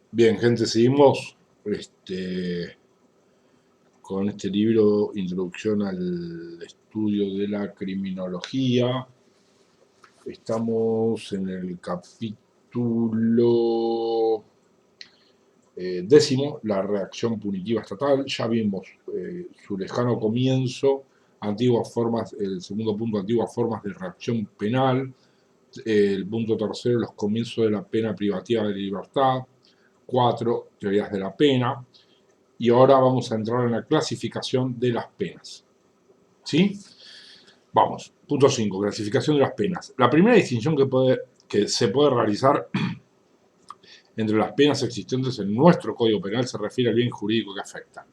Bien, gente, seguimos con este libro, Introducción al Estudio de la Criminología. Estamos en el capítulo décimo, la reacción punitiva estatal. Ya vimos su lejano comienzo, antiguas formas, el segundo punto, antiguas formas de reacción penal. El punto tercero, los comienzos de la pena privativa de libertad. 4, teorías de la pena. Y ahora vamos a entrar en la clasificación de las penas. ¿Sí? Vamos. Punto 5, clasificación de las penas. La primera distinción que se puede realizar entre las penas existentes en nuestro Código Penal se refiere al bien jurídico que afectan.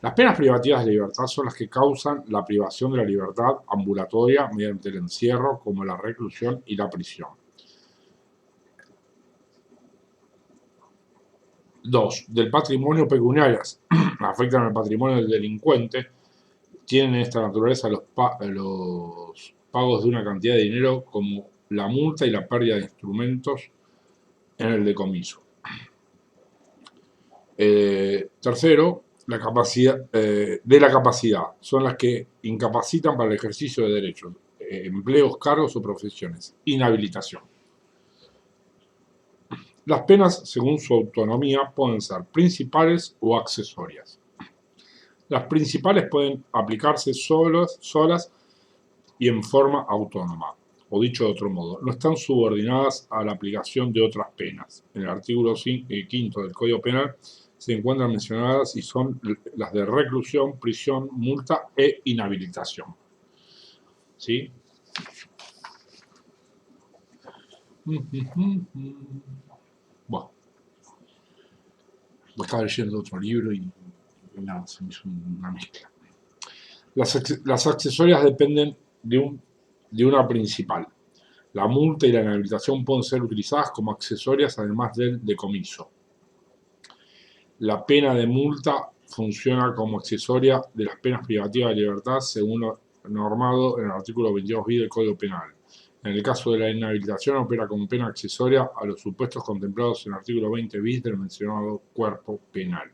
Las penas privativas de libertad son las que causan la privación de la libertad ambulatoria mediante el encierro, como la reclusión y la prisión. 2. Del patrimonio pecuniarias afectan al patrimonio del delincuente, tienen esta naturaleza los pagos de una cantidad de dinero como la multa y la pérdida de instrumentos en el decomiso. Tercero, la capacidad de la capacidad son las que incapacitan para el ejercicio de derechos, empleos, cargos o profesiones. Inhabilitación. Las penas, según su autonomía, pueden ser principales o accesorias. Las principales pueden aplicarse solas y en forma autónoma, o dicho de otro modo, no están subordinadas a la aplicación de otras penas. En el artículo 5 del Código Penal se encuentran mencionadas y son las de reclusión, prisión, multa e inhabilitación. ¿Sí? Bueno, estaba leyendo otro libro y nada, se me hizo una mezcla. Las accesorias dependen de una principal. La multa y la inhabilitación pueden ser utilizadas como accesorias además del decomiso. La pena de multa funciona como accesoria de las penas privativas de libertad según lo normado en el artículo 22 bis del Código Penal. En el caso de la inhabilitación opera como pena accesoria a los supuestos contemplados en el artículo 20 bis del mencionado cuerpo penal.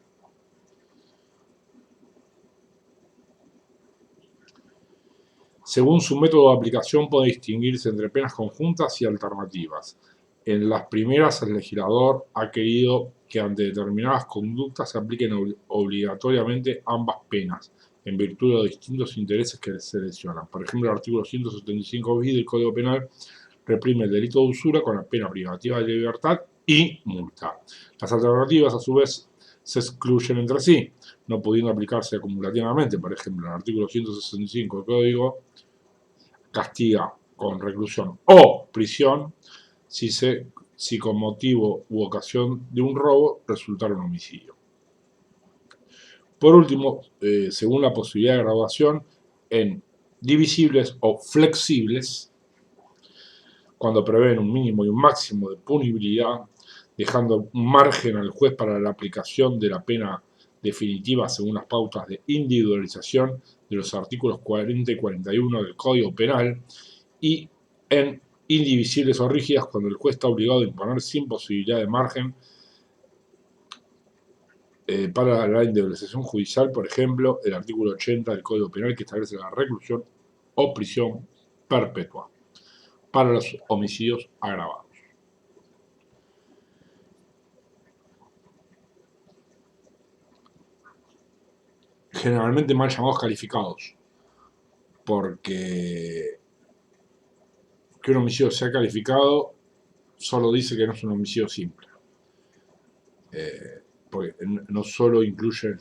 Según su método de aplicación puede distinguirse entre penas conjuntas y alternativas. En las primeras, el legislador ha querido que ante determinadas conductas se apliquen obligatoriamente ambas penas, en virtud de los distintos intereses que se lesionan. Por ejemplo, el artículo 175 bis del Código Penal reprime el delito de usura con la pena privativa de libertad y multa. Las alternativas, a su vez, se excluyen entre sí, no pudiendo aplicarse acumulativamente. Por ejemplo, el artículo 165 del Código castiga con reclusión o prisión si con motivo u ocasión de un robo resultara un homicidio. Por último, según la posibilidad de graduación en divisibles o flexibles, cuando prevén un mínimo y un máximo de punibilidad, dejando un margen al juez para la aplicación de la pena definitiva según las pautas de individualización de los artículos 40 y 41 del Código Penal, y en indivisibles o rígidas cuando el juez está obligado a imponer sin posibilidad de margen para la indemnización judicial, por ejemplo, el artículo 80 del Código Penal que establece la reclusión o prisión perpetua para los homicidios agravados. Generalmente mal llamados calificados, porque que un homicidio sea calificado solo dice que no es un homicidio simple. Porque no solo incluye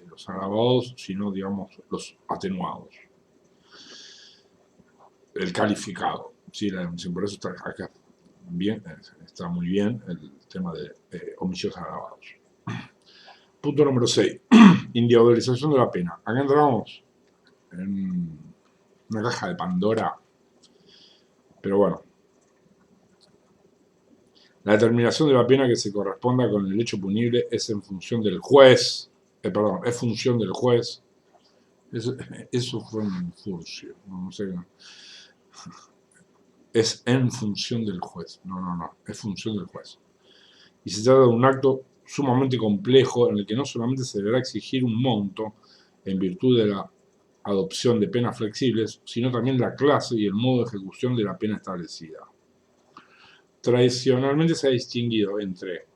los agravados, sino, digamos, los atenuados. El calificado, ¿sí? Por eso está acá bien, está muy bien el tema de homicidios agravados. Punto número 6. Individualización de la pena. Acá entramos en una caja de Pandora, pero bueno. La determinación de la pena que se corresponda con el hecho punible es en función del juez, es función del juez. Eso fue un furcio, no sé. Es en función del juez, no, es función del juez. y se trata de un acto sumamente complejo en el que no solamente se deberá exigir un monto en virtud de la adopción de penas flexibles, sino también la clase y el modo de ejecución de la pena establecida. Tradicionalmente se ha distinguido entre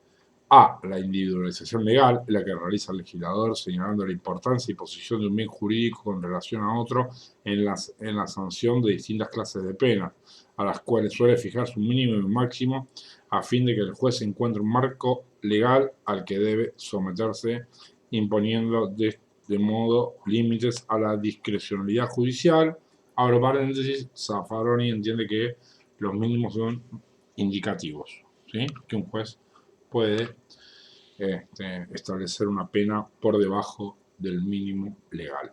a. La individualización legal, la que realiza el legislador señalando la importancia y posición de un bien jurídico con relación a otro en la sanción de distintas clases de penas, a las cuales suele fijarse un mínimo y un máximo a fin de que el juez encuentre un marco legal al que debe someterse, imponiendo de modo límites a la discrecionalidad judicial. Abro paréntesis, Zaffaroni entiende que los mínimos son indicativos, ¿sí? Que un juez puede establecer una pena por debajo del mínimo legal.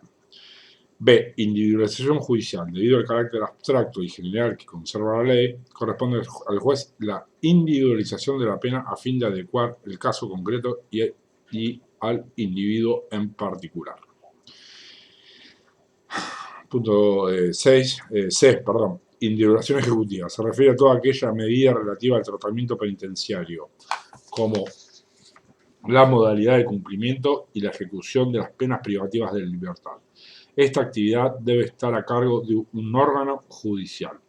B. Individualización judicial. Debido al carácter abstracto y general que conserva la ley, corresponde al juez la individualización de la pena a fin de adecuar el caso concreto y al individuo en particular. Punto 6. C. Individualización ejecutiva. Se refiere a toda aquella medida relativa al tratamiento penitenciario, como la modalidad de cumplimiento y la ejecución de las penas privativas de libertad. Esta actividad debe estar a cargo de un órgano judicial.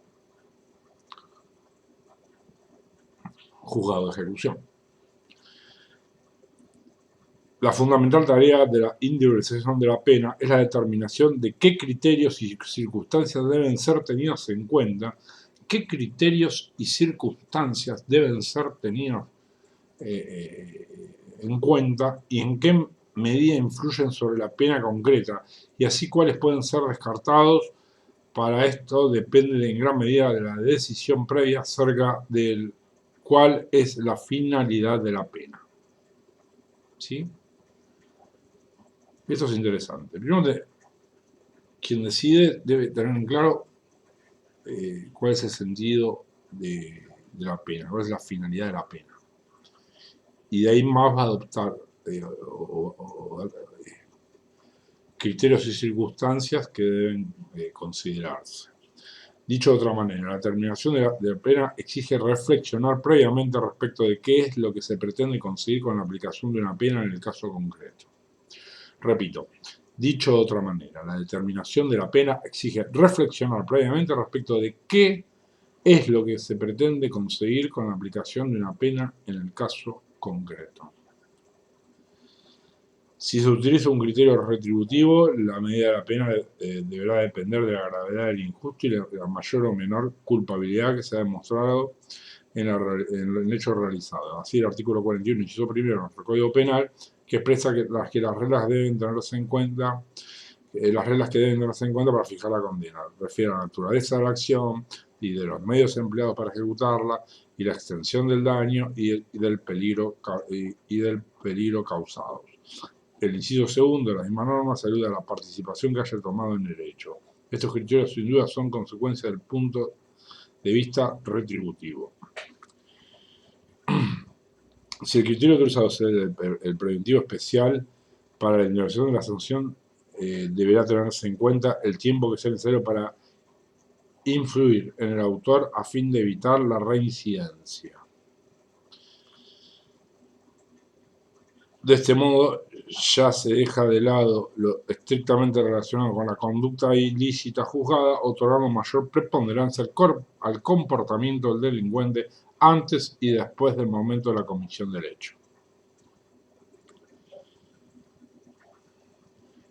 Juzgado de ejecución. La fundamental tarea de la individualización de la pena es la determinación de qué criterios y circunstancias deben ser tenidos en cuenta, qué criterios y circunstancias deben ser tenidos en cuenta y en qué medida influyen sobre la pena concreta, y así cuáles pueden ser descartados. Para esto depende en gran medida de la decisión previa acerca del cuál es la finalidad de la pena. ¿Sí? Esto es interesante. Primero, quien decide debe tener en claro cuál es el sentido de la pena, cuál es la finalidad de la pena. Y de ahí más va a adoptar criterios y circunstancias que deben considerarse. Dicho de otra manera, la terminación de la pena exige reflexionar previamente respecto de qué es lo que se pretende conseguir con la aplicación de una pena en el caso concreto. Repito, dicho de otra manera, la determinación de la pena exige reflexionar previamente respecto de qué es lo que se pretende conseguir con la aplicación de una pena en el caso concreto. Si se utiliza un criterio retributivo, la medida de la pena deberá depender de la gravedad del injusto y la mayor o menor culpabilidad que se ha demostrado en el hecho realizado. Así, el artículo 41, inciso primero de nuestro Código Penal, que expresa que las reglas deben tenerse en cuenta, las reglas que deben tenerse en cuenta para fijar la condena. Refiere a la naturaleza de la acción y de los medios empleados para ejecutarla, y la extensión del daño y del peligro causado. El inciso segundo de la misma norma se alude a la participación que haya tomado en el hecho. Estos criterios sin duda son consecuencia del punto de vista retributivo. Si el criterio autorizado es el preventivo especial para la indemnización de la sanción, deberá tenerse en cuenta el tiempo que sea necesario para influir en el autor a fin de evitar la reincidencia. De este modo, ya se deja de lado lo estrictamente relacionado con la conducta ilícita juzgada, otorgando mayor preponderancia al comportamiento del delincuente antes y después del momento de la comisión del hecho.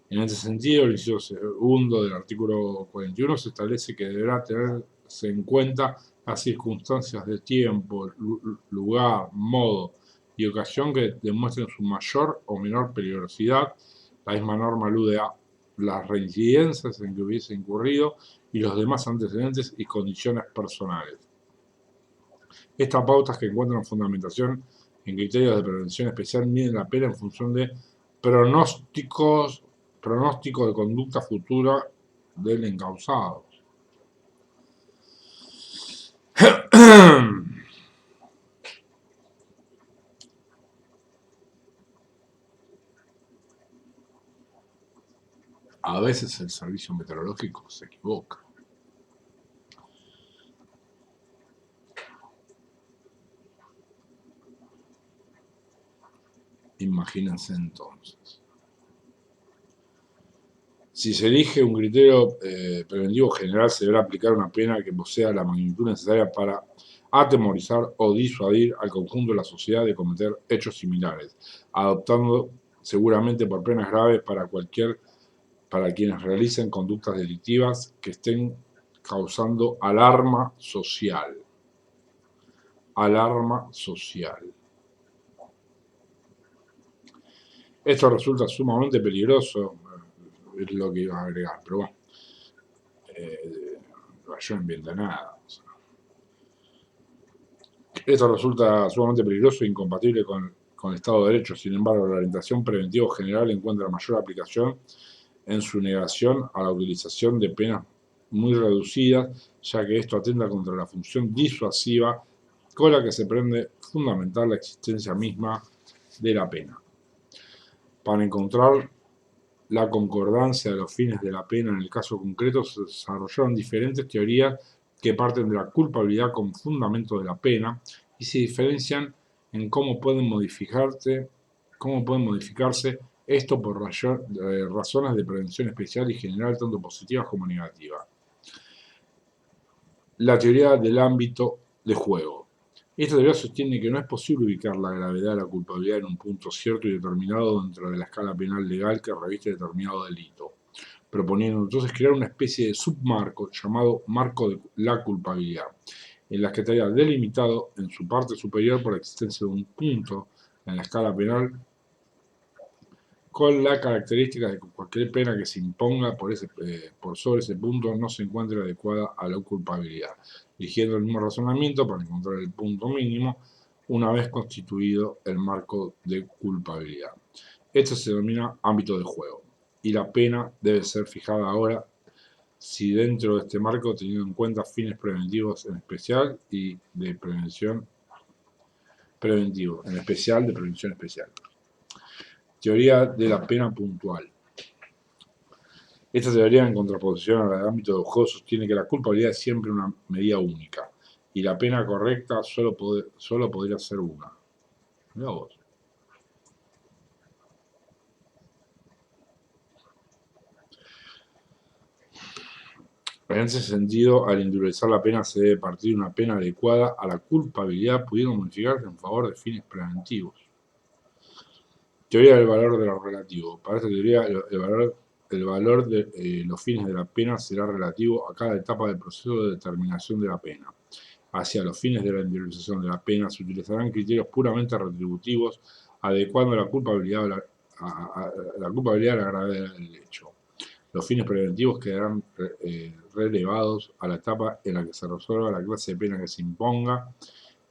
En este sentido, el inciso segundo del artículo 41 se establece que deberá tenerse en cuenta las circunstancias de tiempo, lugar, modo y ocasión que demuestren su mayor o menor peligrosidad. La misma norma alude a las reincidencias en que hubiese incurrido y los demás antecedentes y condiciones personales. Estas pautas, que encuentran fundamentación en criterios de prevención especial, miden la pena en función de pronóstico de conducta futura del encausado. A veces el servicio meteorológico se equivoca. Imagínense entonces. Si se elige un criterio preventivo general, se deberá aplicar una pena que posea la magnitud necesaria para atemorizar o disuadir al conjunto de la sociedad de cometer hechos similares, adoptando seguramente por penas graves para quienes realicen conductas delictivas que estén causando alarma social. Alarma social. Esto resulta sumamente peligroso, es lo que iba a agregar, pero bueno, yo no entiendo nada. O sea. Esto resulta sumamente peligroso e incompatible con el Estado de Derecho. Sin embargo, la orientación preventiva general encuentra mayor aplicación en su negación a la utilización de penas muy reducidas, ya que esto atenta contra la función disuasiva con la que se pretende fundamentar la existencia misma de la pena. Para encontrar la concordancia de los fines de la pena en el caso concreto, se desarrollaron diferentes teorías que parten de la culpabilidad como fundamento de la pena y se diferencian en cómo pueden modificarse esto por razones de prevención especial y general, tanto positivas como negativas. La teoría del ámbito de juego. Esta teoría sostiene que no es posible ubicar la gravedad de la culpabilidad en un punto cierto y determinado dentro de la escala penal legal que reviste determinado delito, proponiendo entonces crear una especie de submarco llamado marco de la culpabilidad, en la que estaría delimitado en su parte superior por la existencia de un punto en la escala penal con la característica de que cualquier pena que se imponga por sobre ese punto no se encuentre adecuada a la culpabilidad, eligiendo el mismo razonamiento para encontrar el punto mínimo una vez constituido el marco de culpabilidad. Esto se denomina ámbito de juego y la pena debe ser fijada ahora si dentro de este marco, teniendo en cuenta fines preventivos en especial y de prevención preventivo, en especial de prevención especial. Teoría de la pena puntual. Esta teoría, en contraposición al ámbito del juego, sostiene que la culpabilidad es siempre una medida única y la pena correcta solo podría ser una. Mirá vos. En ese sentido, al individualizar la pena se debe partir de una pena adecuada a la culpabilidad, pudiendo modificarse en favor de fines preventivos. Teoría del valor de lo relativo. Para esta teoría, el valor de los fines de la pena será relativo a cada etapa del proceso de determinación de la pena. Hacia los fines de la individualización de la pena se utilizarán criterios puramente retributivos, adecuando la culpabilidad a la gravedad del hecho. Los fines preventivos quedarán relevados a la etapa en la que se resuelva la clase de pena que se imponga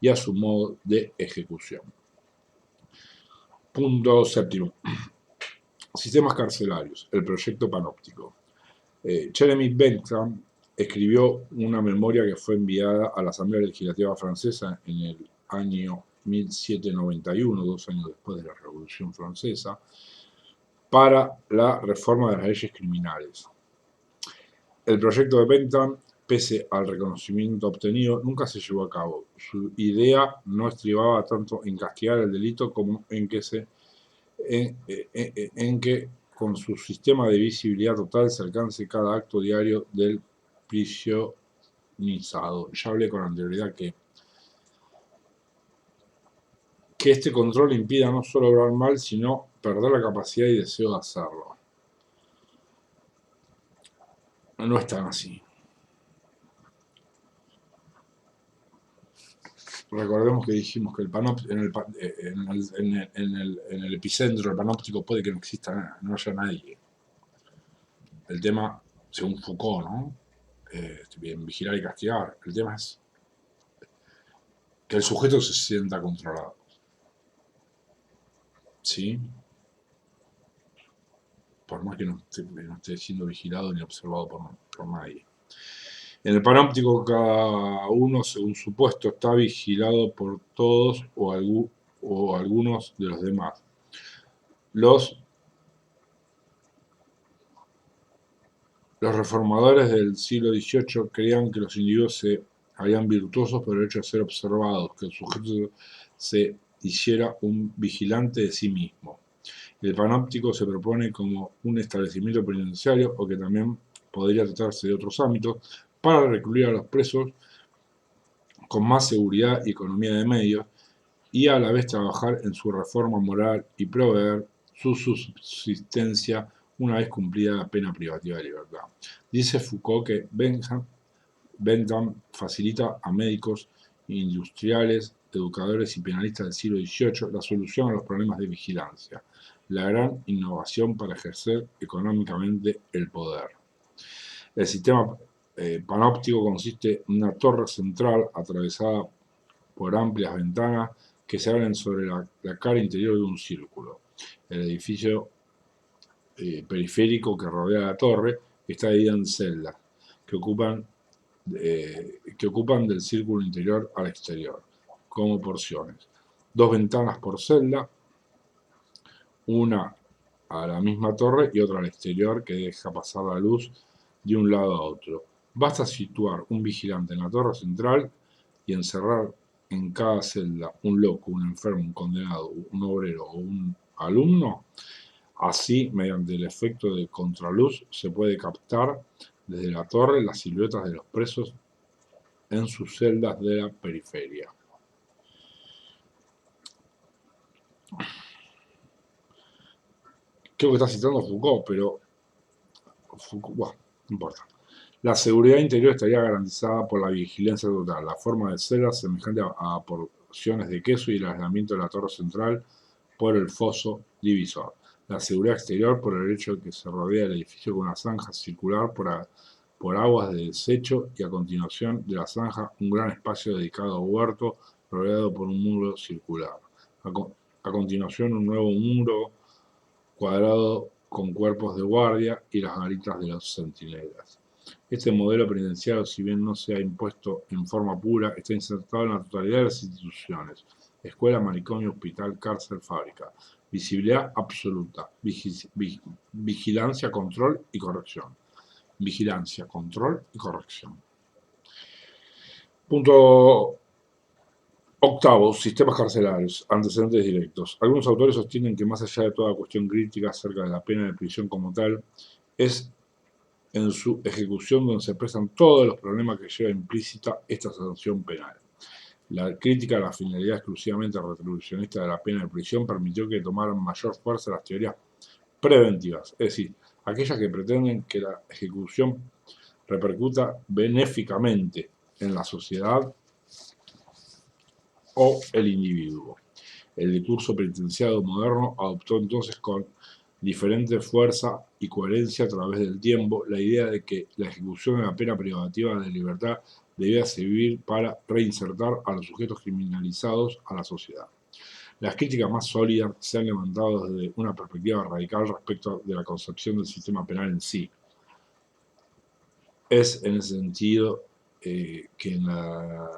y a su modo de ejecución. Punto séptimo. Sistemas carcelarios. El proyecto panóptico. Jeremy Bentham escribió una memoria que fue enviada a la Asamblea Legislativa Francesa en el año 1791, 2 años después de la Revolución Francesa, para la reforma de las leyes criminales. El proyecto de Bentham, pese al reconocimiento obtenido, nunca se llevó a cabo. Su idea no estribaba tanto en castigar el delito como en que con su sistema de visibilidad total se alcance cada acto diario del prisionizado. Ya hablé con anterioridad que este control impida no solo obrar mal, sino perder la capacidad y deseo de hacerlo. No es tan así. Recordemos que dijimos que en el epicentro del panóptico puede que no exista, no haya nadie. El tema, según Foucault, ¿no? Bien, vigilar y castigar. El tema es que el sujeto se sienta controlado. ¿Sí? Por más que no esté siendo vigilado ni observado por nadie. En el panóptico, cada uno, según su puesto, está vigilado por todos o algunos de los demás. Los reformadores del siglo XVIII creían que los individuos se habían virtuosos por el hecho de ser observados, que el sujeto se hiciera un vigilante de sí mismo. El panóptico se propone como un establecimiento penitenciario, o que también podría tratarse de otros ámbitos, para recluir a los presos con más seguridad y economía de medios, y a la vez trabajar en su reforma moral y proveer su subsistencia una vez cumplida la pena privativa de libertad. Dice Foucault que Bentham facilita a médicos, industriales, educadores y penalistas del siglo XVIII la solución a los problemas de vigilancia, la gran innovación para ejercer económicamente el poder. El sistema panóptico consiste en una torre central atravesada por amplias ventanas que se abren sobre la cara interior de un círculo. El edificio periférico que rodea la torre está dividido en celdas que ocupan del círculo interior al exterior, como porciones. 2 ventanas por celda, una a la misma torre y otra al exterior que deja pasar la luz de un lado a otro. Basta situar un vigilante en la torre central y encerrar en cada celda un loco, un enfermo, un condenado, un obrero o un alumno. Así, mediante el efecto de contraluz, se puede captar desde la torre las siluetas de los presos en sus celdas de la periferia. Creo que está citando Foucault, pero bueno, no importa. La seguridad interior estaría garantizada por la vigilancia total, la forma de celdas semejante a porciones de queso y el aislamiento de la torre central por el foso divisor. La seguridad exterior por el hecho de que se rodea el edificio con una zanja circular por aguas de desecho, y a continuación de la zanja un gran espacio dedicado a huerto rodeado por un muro circular. A continuación un nuevo muro cuadrado con cuerpos de guardia y las garitas de los centinelas. Este modelo penitenciario, si bien no se ha impuesto en forma pura, está insertado en la totalidad de las instituciones: escuela, manicomio, hospital, cárcel, fábrica. Visibilidad absoluta, vigilancia, control y corrección. Vigilancia, control y corrección. Punto octavo, sistemas carcelarios, antecedentes directos. Algunos autores sostienen que, más allá de toda cuestión crítica acerca de la pena de prisión como tal, es en su ejecución donde se expresan todos los problemas que lleva implícita esta sanción penal. La crítica a la finalidad exclusivamente retribucionista de la pena de prisión permitió que tomaran mayor fuerza las teorías preventivas, es decir, aquellas que pretenden que la ejecución repercuta benéficamente en la sociedad o el individuo. El discurso penitenciario moderno adoptó entonces con diferente fuerza y coherencia a través del tiempo la idea de que la ejecución de la pena privativa de libertad debía servir para reinsertar a los sujetos criminalizados a la sociedad. Las críticas más sólidas se han levantado desde una perspectiva radical respecto de la concepción del sistema penal en sí. Es en ese sentido que en la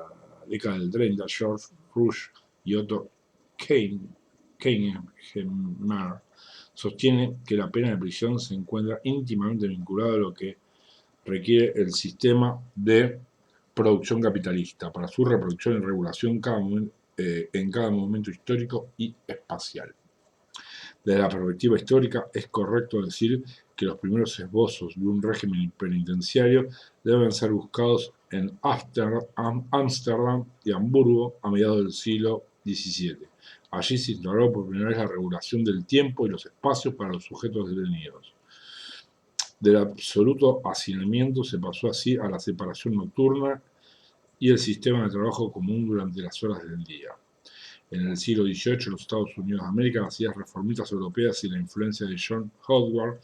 década del 30, George Rush y Otto Kahnemer sostiene que la pena de prisión se encuentra íntimamente vinculada a lo que requiere el sistema de producción capitalista para su reproducción y regulación en cada momento histórico y espacial. Desde la perspectiva histórica, es correcto decir que los primeros esbozos de un régimen penitenciario deben ser buscados en Ámsterdam y Hamburgo a mediados del siglo XVII. Allí se instauró por primera vez la regulación del tiempo y los espacios para los sujetos detenidos. Del absoluto hacinamiento se pasó así a la separación nocturna y el sistema de trabajo común durante las horas del día. En el siglo XVIII, en los Estados Unidos de América, las ideas reformistas europeas y la influencia de John Howard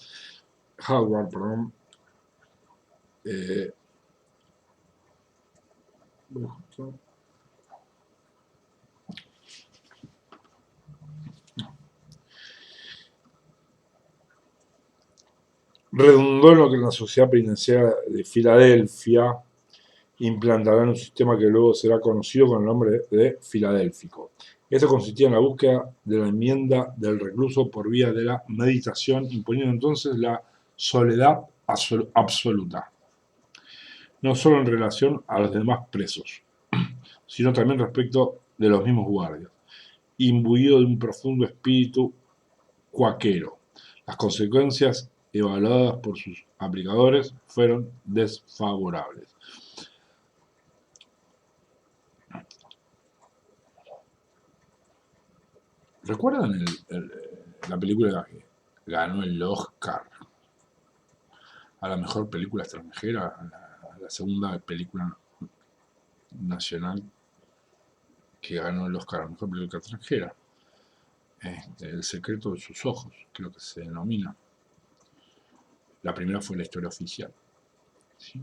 redundó en lo que la Sociedad Penitenciaria de Filadelfia implantará un sistema que luego será conocido con el nombre de Filadélfico. Esto consistía en la búsqueda de la enmienda del recluso por vía de la meditación, imponiendo entonces la soledad absoluta, no solo en relación a los demás presos, sino también respecto de los mismos guardias. imbuido de un profundo espíritu cuáquero. Las consecuencias evaluadas por sus aplicadores fueron desfavorables. ¿Recuerdan la película que ganó el Oscar a la mejor película extranjera, a la segunda película nacional que ganó el Oscar a la mejor película extranjera? El secreto de sus ojos, creo que se denomina. La primera fue La historia oficial. ¿Sí?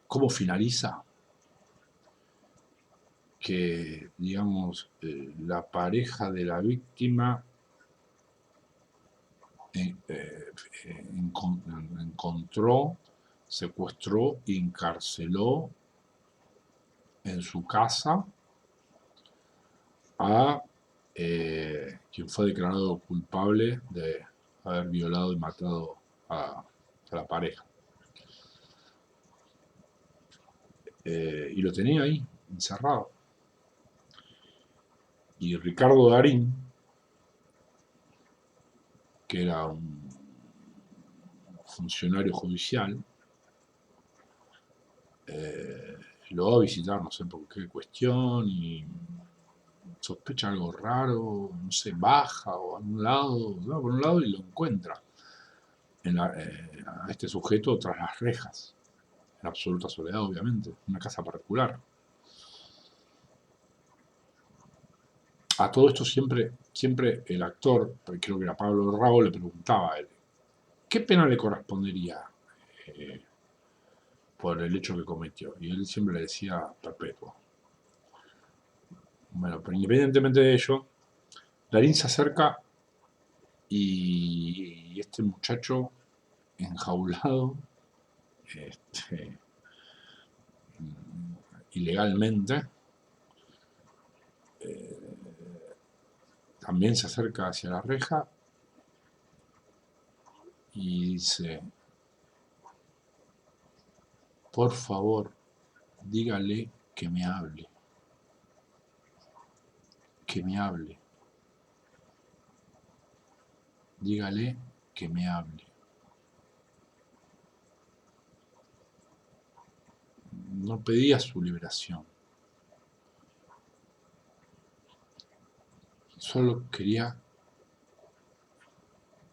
¿Cómo finaliza? Que, digamos, la pareja de la víctima encontró, secuestró y encarceló en su casa a quien fue declarado culpable de haber violado y matado a la pareja. Y lo tenía ahí, encerrado. Y Ricardo Darín, que era un funcionario judicial, lo va a visitar, no sé por qué cuestión, y sospecha algo raro, no sé, baja o a un lado, va por un lado y lo encuentra a este sujeto tras las rejas, en absoluta soledad, obviamente, una casa particular. A todo esto siempre el actor, creo que era Pablo Rago, le preguntaba a él, ¿qué pena le correspondería por el hecho que cometió? Y él siempre le decía perpetuo. Bueno, pero independientemente de ello, Darín se acerca y este muchacho enjaulado ilegalmente también se acerca hacia la reja y dice, por favor, dígale que me hable, dígale que me hable. No pedía su liberación, solo quería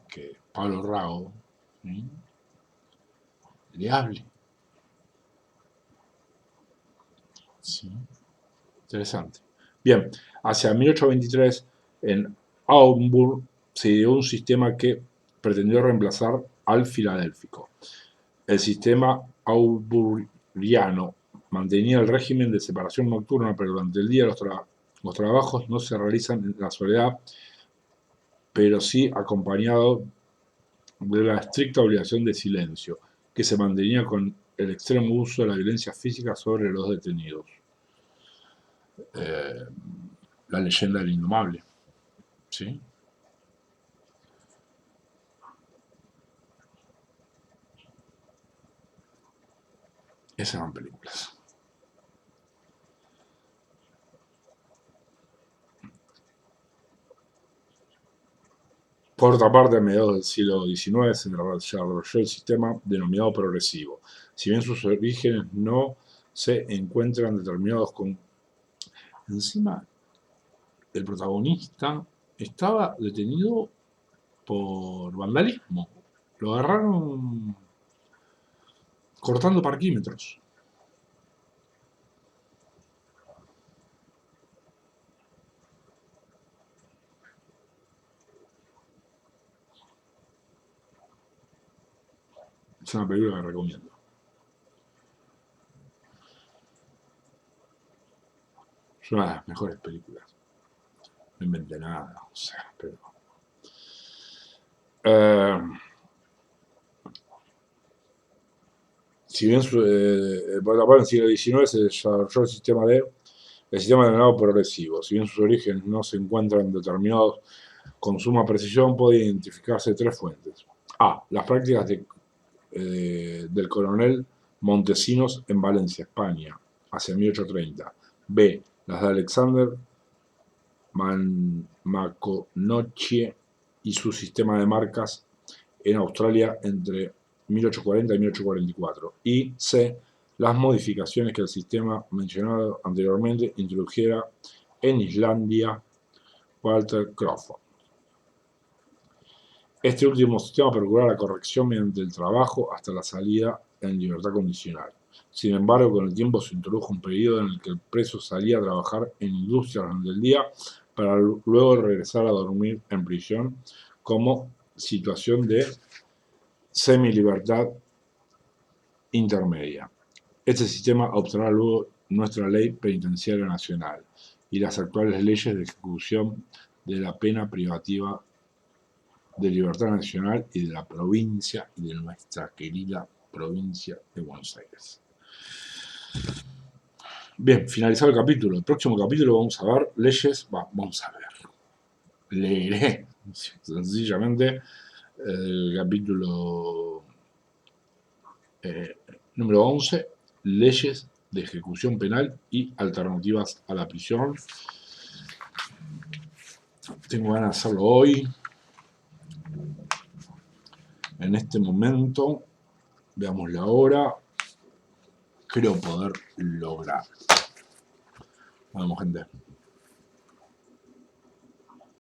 que Pablo Rago, ¿sí?, le hable. ¿Sí? Interesante. Bien, hacia 1823 en Augsburg se ideó un sistema que pretendió reemplazar al filadélfico. El sistema augsburgiano mantenía el régimen de separación nocturna, pero durante el día los trabajos no se realizan en la soledad, pero sí acompañado de la estricta obligación de silencio, que se mantenía con el extremo uso de la violencia física sobre los detenidos. La leyenda del indomable, ¿sí? Esas eran películas. Por otra parte, a mediados del siglo XIX se desarrolló el sistema denominado progresivo. Si bien sus orígenes no se encuentran determinados con... Encima, el protagonista estaba detenido por vandalismo. Lo agarraron cortando parquímetros. Es una película que recomiendo. Es una de las mejores películas. No inventé nada, o sea, pero... si bien por la parte del siglo XIX se desarrolló el sistema de ganado progresivo. Si bien sus orígenes no se encuentran determinados con suma precisión, puede identificarse tres fuentes. A. Las prácticas del coronel Montesinos en Valencia, España, hacia 1830. B. las de Alexander Maconochie y su sistema de marcas en Australia entre 1840 y 1844. Y C. Las modificaciones que el sistema mencionado anteriormente introdujera en Islandia, Walter Crawford. Este último sistema procuraba la corrección mediante el trabajo hasta la salida en libertad condicional. Sin embargo, con el tiempo se introdujo un periodo en el que el preso salía a trabajar en industrias durante el día para luego regresar a dormir en prisión como situación de semilibertad intermedia. Este sistema adoptará luego nuestra ley penitenciaria nacional y las actuales leyes de ejecución de la pena privativa de libertad nacional y de la provincia y de nuestra querida provincia de Buenos Aires. Bien, finalizado el capítulo. El próximo capítulo vamos a ver leyes, vamos a ver, leeré sencillamente el capítulo número 11, leyes de ejecución penal y alternativas a la prisión. Tengo ganas de hacerlo hoy. En este momento, veamos la hora. Creo poder lograr. Vamos, gente.